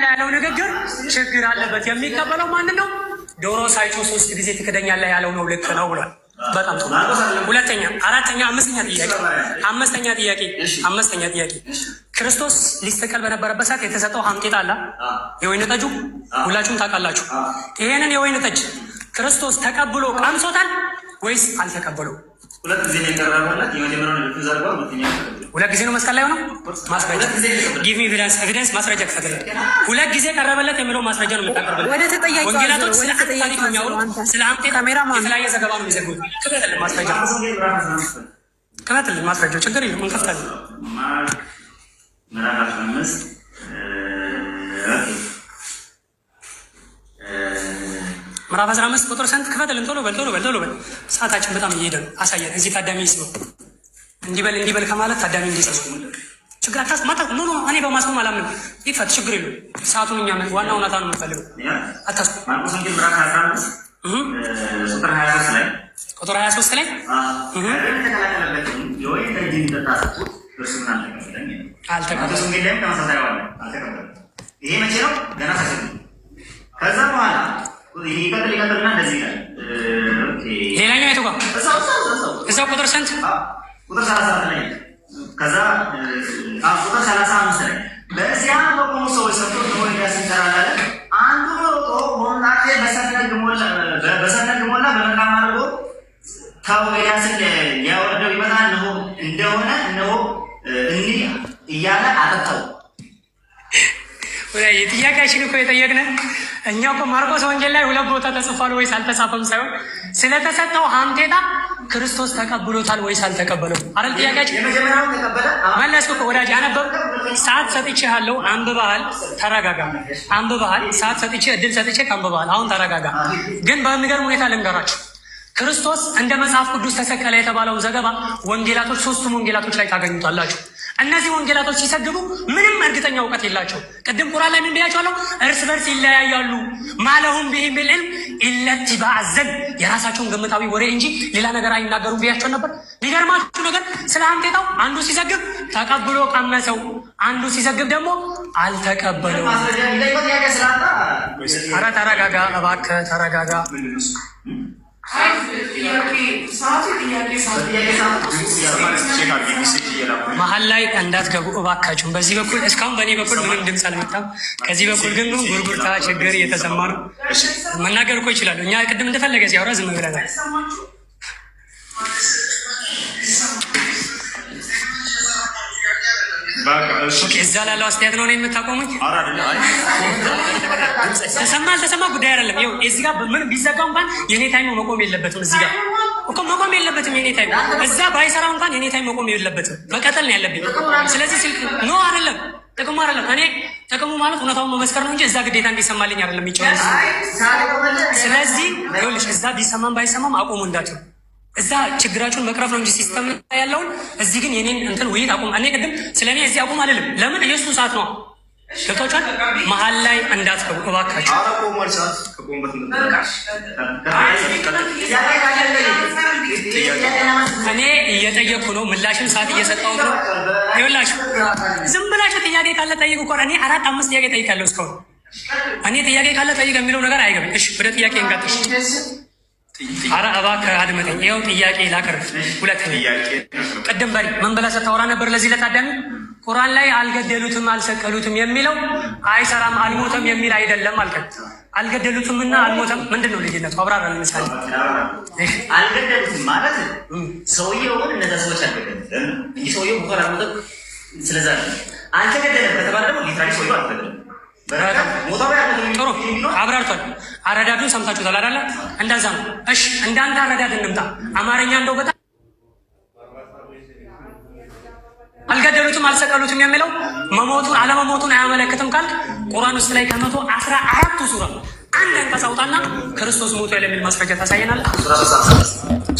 ያለው ንግግር ችግር አለበት። የሚቀበለው ማን ነው? ዶሮ ሳይጮህ 3 ጊዜ ትክደኛለህ ያለው ነው። ልክ ነው ብሏል። በጣም ጥሩ። ሁለተኛ፣ አራተኛ፣ አምስተኛ ጥያቄ ክርስቶስ ሊሰቀል በነበረበት ሰዓት የተሰጠው ሀምጤት አለ፣ የወይን ጠጁ ሁላችሁም ታውቃላችሁ። ይሄንን የወይን ጠጅ ክርስቶስ ተቀብሎ ቀምሶታል ወይስ አልተቀበለው? ሁለት ጊዜ ነው የቀረበለት። የመጀመሪያው ነው ተዘርጓል፣ ሁለተኛው ሁለት ጊዜ ነው መስቀል ላይ ሆነው ማስረጃ ጊቭ ሚ ኤቪደንስ ማስረጃ ከፈተለ ሁለት ጊዜ ቀረበለት የሚለው ማስረጃ ነው የምታቀርበው። ወንጌላቶች ስለ ታሪክ የሚያወሩት ስለ ሀምጤት የተለያየ ዘገባ ነው የሚዘግቡት። ክፈትልን ማስረጃ፣ ክፈትልን ማስረጃ። ችግር የለም እንከፍታለን። ምዕራፍ 15 ምዕራፍ 15 ቁጥር ስንት? ክፈትልን ቶሎ በል ሰዓታችን በጣም እየሄደ ነው። አሳየን። እዚህ ታዳሚ ይስማው። እንዲበል ከማለት ታዳሚ እንዲሰማ ችግር አታስማታ። ኖ እኔ በማስቆም አላምንም። ይፈት ችግር የለም። ሰዓቱን እኛ ዋና እውነታ ነው የምንፈልገው። አታስቆም። ማርቆስ ወንጌል ምዕራፍ 15 ቁጥር 23 ላይ የወይን ጠጅ እንዲጠጣ ሰጡት፣ እርሱ ግን አልተቀበለም። ይሄ መቼ ነው? ገና ሳይሰጥ ከዛ በኋላ ይቀጥልና እንደዚህ ይላል። ሌላኛው የቱ ጋር? እዛው ቁጥር ስንት? ቁጥር 34 ላይ ከዛ ቁጥር 35 ላይ በዚያ በቆሙ ሰዎች ሰምቶ ነው ያስንተራል አለ። አንዱ ሮጦ ሆናቴ በሰነግ ሞላ በመልካም አድርጎ ተው ኤልያስን ሊያወርደው ይመጣል እንደሆነ እነሆ እንዲህ እያለ አጠጣው። የጥያቄያችን እኮ የጠየቅን እኛ እኮ ማርቆስ ወንጌል ላይ ሁለት ቦታ ተጽፏል ወይስ አልተጻፈም ሳይሆን ስለተሰጠው ሀምጤታ ክርስቶስ ተቀብሎታል ወይስ አልተቀበለው አይደል ጥያቄያችን። መለስኩ እኮ ወዳጅ፣ አነበብ ሰዓት ሰጥቼሃለሁ፣ አንብበሃል፣ ተረጋጋ። አንብበሃል፣ ሰዓት ሰጥቼ እድል ሰጥቼ አንብበሃል። አሁን ተረጋጋ። ግን በሚገርም ሁኔታ ልንገራችሁ፣ ክርስቶስ እንደ መጽሐፍ ቅዱስ ተሰቀለ የተባለውን ዘገባ ወንጌላቶች፣ 3ቱም ወንጌላቶች ላይ ታገኙታላችሁ። እነዚህ ወንጌላቶች ሲሰግቡ ምንም እርግጠኛ እውቀት የላቸው። ቅድም ቁርአን ላይ ምን ብያቸዋለሁ? እርስ በርስ ይለያያሉ። ማለሁም ቢሂ ሚልዕልም ኢለትባዕ ዘን፣ የራሳቸውን ግምታዊ ወሬ እንጂ ሌላ ነገር አይናገሩም ብያቸው ነበር። ሊገርማችሁ ነገር ስለ ሀምጤታው አንዱ ሲዘግብ ተቀብሎ ቀመሰው፣ አንዱ ሲዘግብ ደግሞ አልተቀበለው። ኧረ ተረጋጋ እባክህ ተረጋጋ። መሀል ላይ እንዳትገቡ እባካችሁም። በዚህ በኩል እስካሁን በእኔ በኩል ምንም ድምፅ አልመጣም። ከዚህ በኩል ግን ጉርጉርታ ችግር እየተሰማ ነው። መናገር እኮ ይችላሉ። እኛ ቅድም እንደፈለገ ሲያወራ ዝም ብለናል። እዛ ላለው አስተያየት ነው የምታቆሙኝ። ተሰማ አልተሰማ ጉዳይ አይደለም። ይኸው እዚህ ጋር ምን ቢዘጋ እንኳን የኔ ታይም መቆም የለበትም። እዚህ ጋር እኮ መቆም የለበትም የኔ ታይም። እዛ ባይሰራ እንኳን የኔ ታይም መቆም የለበትም። መቀጠል ነው ያለብኝ። ስለዚህ ስልክ ኖ አይደለም፣ ጥቅሙ አይደለም። እኔ ጥቅሙ ማለት እውነታውን መመስከር ነው እንጂ እዛ ግዴታ እንዲሰማልኝ አይደለም የሚጫወት። ስለዚህ ይኸውልሽ እዛ ቢሰማም ባይሰማም አቆሙ እንዳትሉ። እዛ ችግራችሁን መቅረፍ ነው እንጂ ሲስተም ያለውን እዚህ ግን የኔን እንትን ውይይት አቁም። እኔ ቅድም ስለ እኔ እዚህ አቁም አልልም። ለምን የእሱ ሰዓት ነው። ገብታችኋል? መሀል ላይ እንዳትገቡ እባካችሁ። እኔ እየጠየቅኩ ነው፣ ምላሽም ሰዓት እየሰጠሁት ነው። ይኸውላችሁ ዝም ብላችሁ ጥያቄ ካለ ጠይቁ እኮ። እኔ 4-5 ጥያቄ ጠይቃለሁ እስካሁን። እኔ ጥያቄ ካለ ጠይቅ የሚለው ነገር አይገባም። እሺ ወደ ጥያቄ እንቀጥል። ኧረ እባክህ አድምጠኝ። ይኸው ጥያቄ ላቅርብ። ሁለተኛ ቅድም በል ምን ብለህ ስታወራ ነበር? ለዚህ ለታዳሚ ቁርአን ላይ አልገደሉትም አልሰቀሉትም የሚለው አይሰራም፣ አልሞተም የሚል አይደለም አልከን። አልገደሉትም እና አልሞተም ምንድን ነው ልዩነቱ? አብራራ። ለምሳሌ አልገደሉትም ማለት ሰውየውን እነዛ ሰዎች አልገደሉትም እንጂ ሰውየው ቡኻር አልሞተም። ስለዛ አልተገደለም ከተባለ ደግሞ ሊትራሊ ሰውየው አልተገደለም። ጥሩ አብራርቷል። አረዳዱን ሰምታችሁታል አይደለ? እንደዛ ነው። እሺ እንዳንተ አረዳድ እንምጣ። አማርኛ እንደው በጣም አልገደሉትም አልሰቀሉትም የሚለው መሞቱን አለመሞቱን አያመለክትም ካልክ ቁርአን ውስጥ ላይ ከ114ቱ ሱራ አንድ አንቀጽ አውጣና ክርስቶስ ሞቶ የሚል ማስረጃ ታሳየናለህ።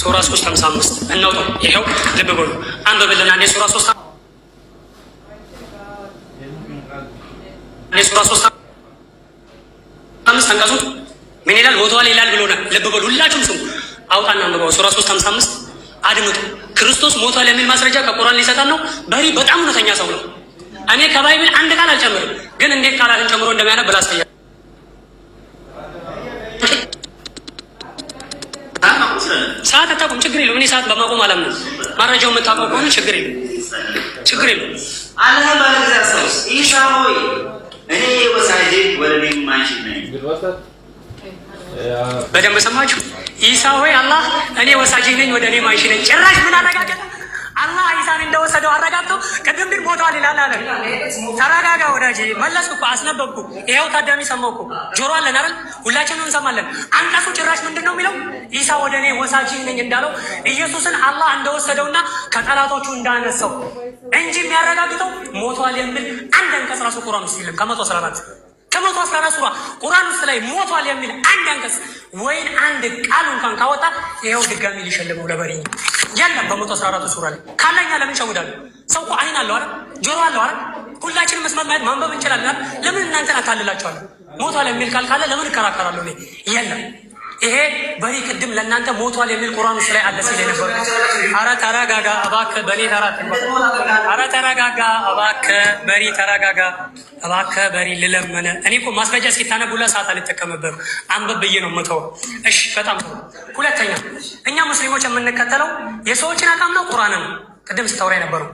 ሱራ 3:55 እናውጣው። ይሄው ልብ በሉ አንብብልን አንዴ ሱራ 3 ሱራ 3:55 አንቀጹ ምን ይላል? ሞቷል ይላል ብሎናል። ልብ በሉ ሁላችሁም ስሙ። አውጣና አንብበው። ሱራ 3:55 አድምጡ። ክርስቶስ ሞቷል የሚል ማስረጃ ከቁርአን ሊሰጣን ነው። በሪ በጣም እውነተኛ ሰው ነው። እኔ ከባይብል አንድ ቃል አልጨምርም፣ ግን እንዴት ቃላትን ጨምሮ እንደሚያነብ ላሳያ። ሰዓት አታውቁም፣ ችግር የለውም። እኔ ሰዓት በማቆም አላምንም። መረጃው የምታውቀው ከሆነ ችግር የለውም። አላህ ባለጊዜ ሰው ኢሳ ሆይ እኔ ወሳጄ ወደ እኔ የማይችል ነኝ። በደንብ ሰማችሁ? ኢሳ ሆይ አላህ እኔ ወሳጄ ነኝ፣ ወደ እኔ የማይችል ነኝ። ጭራሽ ምን አረጋገጠ? አላህ ኢሳን እንደወሰደው አረጋግጠው። ቅድም ግን ሞቷል ይላል አለ። ተረጋጋ ወዳጄ፣ መለስኩ እኮ አስነበብኩ። ይኸው ታዳሚ ሰማሁ እኮ። ጆሮ አለን አይደል? ሁላችንም እንሰማለን። አንቀጹ ጭራሽ ምንድን ነው የሚለው? ኢሳ ወደ እኔ ወሳጅ ነኝ እንዳለው ኢየሱስን አላህ እንደወሰደውና ከጠላቶቹ እንዳነሳው እንጂ የሚያረጋግጠው ሞቷል የሚል አንድ አንቀጽ ራሱ ቁርአን ውስጥ የለም። ከ114 ሱራ ቁርአን ውስጥ ላይ ሞቷል የሚል አንድ አንቀጽ ወይን አንድ ቃል እንኳን ካወጣ ይኸው ድጋሚ ሊሸልመው ለበሪ የለም። በ114 ሱራ ላይ ካለኛ ለምን ሸውዳሉ? ሰው እኮ አይን አለው አይደል? ጆሮ አለው አይደል? ሁላችንም መስማት ማየት ማንበብ እንችላለን። ለምን እናንተን አታልላችኋለሁ? ሞቷል የሚል ቃል ካለ ለምን እከራከራለሁ? የለም። ይሄ በሪ ቅድም ለእናንተ ሞቷል የሚል ቁርአን ውስጥ ላይ አለ ሲል የነበረ። ኧረ ተረጋጋ እባክህ፣ በኔ ተራት። ኧረ ተረጋጋ እባክህ በሪ፣ ተረጋጋ እባክህ በሪ። ልለመነ እኔ እኮ ማስረጃ እስኪታነቡላ ሰዓት አልጠቀምብህም፣ አንበብ ብዬ ነው የምተው። እሺ በጣም ጥሩ። ሁለተኛ እኛ ሙስሊሞች የምንከተለው የሰዎችን አቋም ነው ቁርአንን ነው። ቅድም ስታወራ የነበረው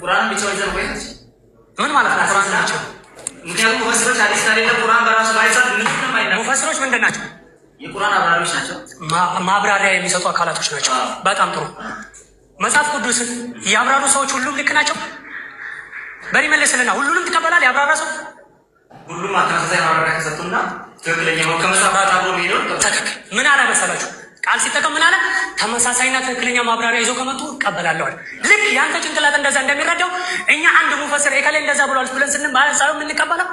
ምን ማለት ነው? ቁርአን ናቸው። ምክንያቱም ሙፈሲሮች ሐዲስ ካለ ቁርአን በራሱ ባይጻፍ ሙፈሲሮች ምንድን ናቸው? የቁርአን አብራሪዎች ናቸው። ማብራሪያ የሚሰጡ አካላቶች ናቸው። በጣም ጥሩ። መጽሐፍ ቅዱስን ያብራሩ ሰዎች ሁሉም ልክ ናቸው? በሪ መለስልና ሁሉንም ትቀበላል? ያብራራ ሰው ሁሉም ተመሳሳይ ማብራሪያ ከሰጡና ትክክለኛ ነው ከመጽሐፍ ጋር አብሮ ሄደው ትክክል። ምን አለ መሰላችሁ? ቃል ሲጠቀም ምን አለ? ተመሳሳይና ትክክለኛ ማብራሪያ ይዞ ከመጡ እቀበላለሁ አለ። ልክ ያንተ ጭንቅላት እንደዛ እንደሚረዳው እኛ አንድ ሙፈስር የከሌ እንደዛ ብሏል ብለን ስንባል ሳይሆን የምንቀበለው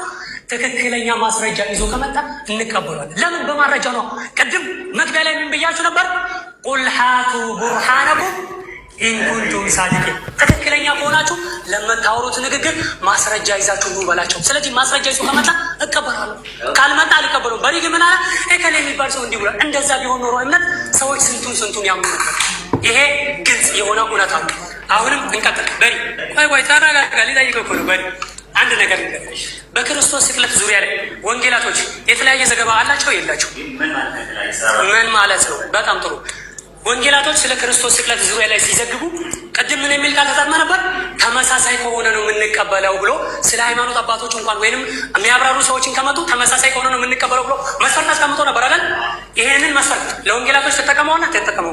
ትክክለኛ ማስረጃ ይዞ ከመጣ እንቀበሏል። ለምን? በማስረጃ ነው። ቅድም መግቢያ ላይ ምን ብያችሁ ነበር? ቁል ሃቱ ቡርሃነኩም ኢንኩንቱም ሳዲቂን። ትክክለኛ ከሆናችሁ ለምታወሩት ንግግር ማስረጃ ይዛችሁ ነው በላቸው። ስለዚህ ማስረጃ ይዞ ከመጣ እቀበላለሁ፣ ካልመጣ አልቀበለውም። በሪ ግን ምን አለ? እከሌ የሚባል ሰው እንዲህ ብሏል። እንደዛ ቢሆን ኖሮ እምነት ሰዎች ስንቱን ያምኑ ነበር። ይሄ ግልጽ የሆነ እውነት አለ። አሁንም እንቀጥል። በሪ ቆይ ተረጋጋ። ሊጠይቀው እኮ ነው በሪ አንድ ነገር ነገር በክርስቶስ ስቅለት ዙሪያ ላይ ወንጌላቶች የተለያየ ዘገባ አላቸው የላቸው? ምን ማለት ነው? በጣም ጥሩ። ወንጌላቶች ስለ ክርስቶስ ስቅለት ዙሪያ ላይ ሲዘግቡ ቅድም ምን የሚል ቃል ተጠቅመ ነበር? ተመሳሳይ ከሆነ ነው የምንቀበለው ብሎ ስለ ሃይማኖት አባቶች እንኳን ወይንም የሚያብራሩ ሰዎችን ከመጡ ተመሳሳይ ከሆነ ነው የምንቀበለው ብሎ መስፈርት አስቀምጦ ነበር አይደል? ይሄንን መስፈርት ለወንጌላቶች ተጠቀመውና ተጠቀመው።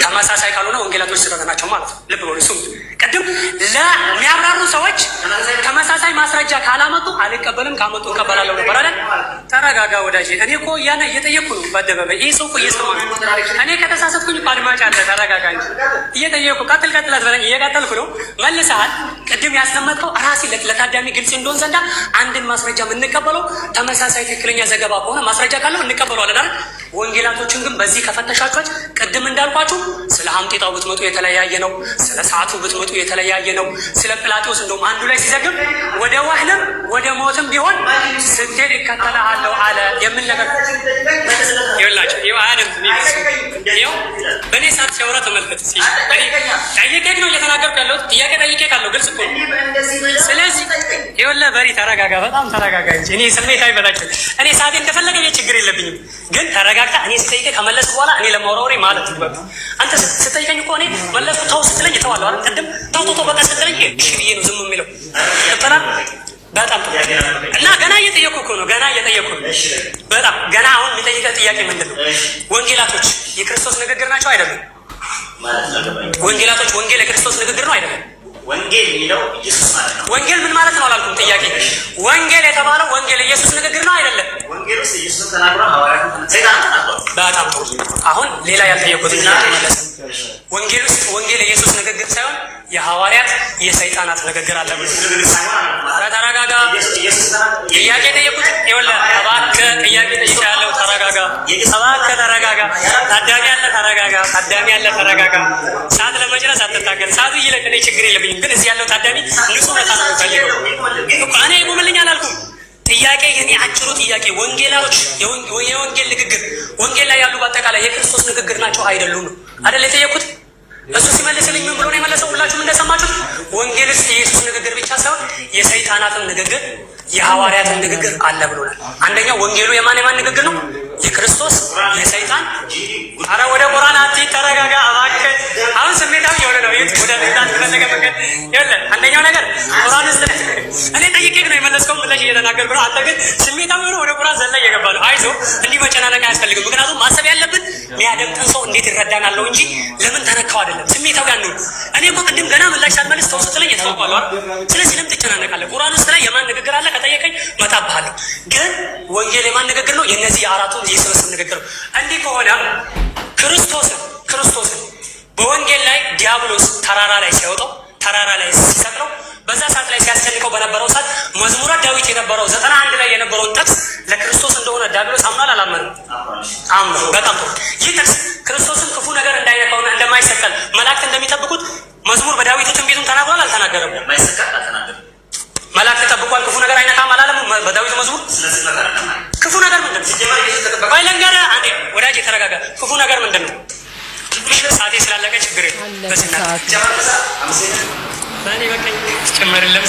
ተመሳሳይ ካልሆነ ወንጌላቶች ስህተት ናቸው ማለት ነው። ልብ በሉ። እሱም ቅድም ለሚያብራሩ ሰዎች ተመሳሳይ ማስረጃ ካላመጡ አልቀበልም፣ ካመጡ እቀበላለሁ ነበር አይደል? ተረጋጋ ወዳጄ። እኔ እኮ እየጠየቅኩ ነው በአደባባይ። ይህ ሰው እኮ እየሰማ ነው። እኔ ከተሳሳትኩኝ እኮ አድማጭ አለ። ተረጋጋ እንጂ እየጠየቁ ቀጥል አትበለኝ። እየቀጠልኩ ነው። መልሰሃል። ቅድም ያስቀመጥከው ራሴ ለታዳሚ ግልጽ እንደሆን ዘንዳ አንድን ማስረጃ የምንቀበለው ተመሳሳይ ትክክለኛ ዘገባ ከሆነ ማስረጃ ካለው እንቀበለዋለን አይደል? ወንጌላቶችን ግን በዚህ ከፈተሻችኋች ቅድም እንዳልኳችሁ ስለ ሀምጤጣው ብትመጡ የተለያየ ነው። ስለ ሰዓቱ ብትመጡ የተለያየ ነው። ስለ ጲላጦስ እንደውም አንዱ ላይ ሲዘግብ ወደ ወህንም ወደ ሞትም ቢሆን ስትሄድ እከተልሃለሁ አለ የሚል ነገር ይኸውላችሁ። ይኸው አያንም ይኸው በእኔ ሰዓት ሲያወራ ተመልከት። ጠይቄህ ነው እየተናገርኩ ያለሁት። ጥያቄ ጠይቄ ካለው ግልጽ እኮ ነው። ስለዚህ ይኸውልህ በሪ ተረጋጋ፣ በጣም ተረጋጋ እንጂ እኔ ስሜት አይበላቸው። እኔ ሰዓቴ እንደፈለገ ቤት ችግር የለብኝም፣ ግን ተረጋግታ እኔ ስጠይቄ ከመለስኩ በኋላ እኔ ለማውራወሬ ማለት ይበቃ። አንተ ስጠይቀኝ እኮ እኔ መለስኩ ተው ስትለኝ እተዋለሁ አይደል? ቅድም ተው በቃ ስትለኝ እሺ ብዬ ነው ዝም የሚለው ይፈራል። በጣም እና ገና እየጠየቁ እኮ ነው። በጣም ገና አሁን የሚጠይቀህ ጥያቄ ምንድን ነው? ወንጌላቶች የክርስቶስ ንግግር ናቸው አይደለም? ወንጌላቶች ወንጌል የክርስቶስ ንግግር ነው አይደለም? ወንጌል የሚለው ኢየሱስ ማለት ነው። ወንጌል ምን ማለት ነው አላልኩም? ጥያቄ ወንጌል የተባለው ወንጌል ኢየሱስ ንግግር ነው አይደለም? ወንጌል ውስጥ ኢየሱስ ተናግሮ ሐዋርያቱ ሰይጣን ተናግሮ። በጣም ጥሩ። አሁን ሌላ ያልጠየቁት ጥያቄ መለሰ። ወንጌል ውስጥ ወንጌል የኢየሱስ ንግግር ሳይሆን የሐዋርያት የሰይጣናት ንግግር አለ ብሎ ተረጋጋ። ጥያቄ ጠየቁት። ይኸውልህ እባክህ ጥያቄ ጠይቄሃለሁ፣ ተረጋጋ። እባክህ ተረጋጋ። ታዳሚ ያለ ተረጋጋ። ሰዓት ለመጨረስ አትታገል። ሰዓቱ ይለቅ፣ እኔ ችግር የለብኝም፣ ግን እዚህ ያለው ታዳሚ ንጹህ ነታ ነው የሚፈልገው እኮ። እኔ ይቁምልኝ አላልኩም። ጥያቄ እኔ አጭሩ ጥያቄ ወንጌላዎች የወንጌል ንግግር ወንጌል ላይ ያሉ በአጠቃላይ የክርስቶስ ንግግር ናቸው አይደሉም ነው አይደል የጠየቁት? እሱ ሲመልስልኝ ምን ብሎ ነው የመለሰው? ሁላችሁም እንደሰማችሁት ወንጌል ውስጥ የኢየሱስ ንግግር ብቻ ሳይሆን የሰይጣናትም ንግግር የሐዋርያትም ንግግር አለ ብሎናል። አንደኛው ወንጌሉ የማን ንግግር ነው? የክርስቶስ የሰይጣን። አረ ወደ ቁርአን አትይ፣ ተረጋጋ እባክህ። አሁን ስሜታዊ የሆነ ነው ወደ ሰይጣን ተፈለገ መንገድ ይኸውልህ። አንደኛው ነገር ቁርአን ውስጥ እኔ ጠይቄህ ነው የመለስከው ብለሽ እየተናገርኩ ነው። አንተ ግን ስሜታዊ ሆነ ወደ ቁርአን ዘላ እየገባ ነው። አይዞህ፣ እንዲህ መጨናነቅ አያስፈልግም። ምክንያቱም ማሰብ ያለብን የሚያደምጠን ሰው እንዴት ይረዳናል ነው እንጂ ለምን ተነካው አይደለም። ስሜታዊ አንሁን። እኔ እኮ ቅድም ገና ምላሽ ሳልመልስ ተው ስትለኝ የተነኳለሁ አይደል? ስለዚህ ለምን ትጨናነቃለህ? ቁርአን ውስጥ ላይ የማን ንግግር አለ ከጠየቀኝ መጣብሃለሁ። ግን ወንጌል የማን ንግግር ነው? የእነዚህ የአራቱ የስብስብ ንግግር ነው። እንዲህ ከሆነ ክርስቶስን በወንጌል ላይ ዲያብሎስ ተራራ ላይ ሲያወጣው፣ ተራራ ላይ ሲሰቅለው፣ በዛ ሰዓት ላይ ሲያስጨንቀው በነበረው ሰዓት መዝሙረ ዳዊት የነበረው 91 ላይ የነበረውን ጥቅስ ለክርስቶስ እንደሆነ ዲያብሎስ አምኗል አላመንም? አምኗል። በጣም ጥሩ። ይህ ጥቅስ ክርስቶስን ክፉ ነገር እንዳይነካውና እንደማይሰቀል መላእክት እንደሚጠብቁት መዝሙር በዳዊት ትንቢቱን ተናግሯል አልተናገረም? መላእክት ጠብቋል፣ ክፉ ነገር አይነካም አላለም? በዳዊት መዝሙር ክፉ ነገር ምንድን ነው? ቆይ ልንገርህ አንዴ ወዳጅ የተረጋጋ። ክፉ ነገር ምንድን ነው? ሰዓቴ ስላለቀ ችግር የለም። በስናት ጨመርለስ ጨመርለም